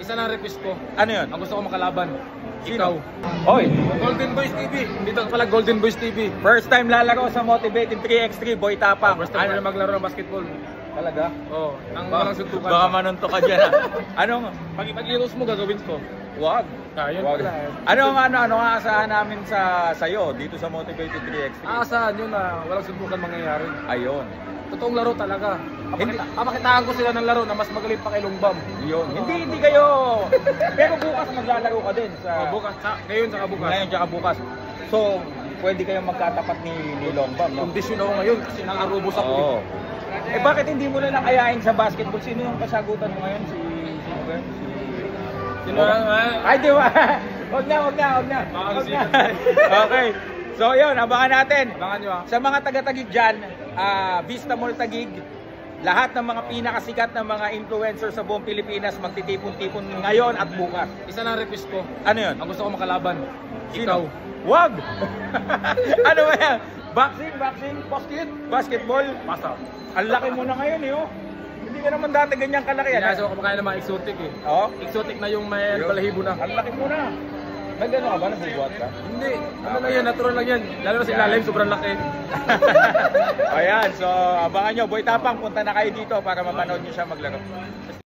Isa lang request ko. Ano yun? Ang gusto ko makalaban. Sino? Ikaw. Oy, Golden Boys TV. Dito pala Golden Boys TV. first time lalaro sa Motivating 3x3, Boy Tapang. First time na maglaro ng basketball. Talaga? Oo. Nang walang suntukan. Baka manuntok ka dyan. Anong? Pag-heroes mo gagawin ko. Wag. Yun Wag. pala. Ano nga asahan namin sa sayo dito sa Motivated 3x3? Aasahan yun na walang suntukan mangyayari. Ayun. Totoong laro talaga. Papakitaan ko sila ng laro na mas magaling pa kay Longbam. Yun. Hindi kayo. Pero bukas maglalaro ka din sa Bukas, ngayon saka bukas. Ngayon tsaka bukas. So, pwede kayong magkatapat ni Longbam, no? Kondisyon ako ngayon kasi nangarubos ako. Oo. Eh bakit hindi mo na lang ayain sa basketball? Sino yung kasagutan mo ngayon? Sino ba? Sino nga? Ay, di ba? Wag na. Okay. So, yun, abangan natin. Abangan nyo Sa mga taga-Taguig dyan, Vista Mall Taguig, lahat ng mga pinakasikat na mga influencer sa buong Pilipinas magtitipon-tipon ngayon at bukas. Isa lang request ko. Ano yun? Ang gusto ko makalaban. Sino? Wag! Ano ba yan? Boxing, basketball. Basta. Ang laki mo na ngayon, eh, oh. Hindi ka naman dati ganyang kalaki yan. Kaya ako kumakain ng mga exotic eh. Oo? Exotic na yung may balahibo na. Ang laki mo na. Nagano ka ba? Nabubuhat ka? Hindi. Ano lang yan, natural lang yan. Lalo na sa ilalim, sobrang laki. Ayan, so abangan nyo. Boy Tapang, punta na kayo dito para mapanood nyo siya maglaro.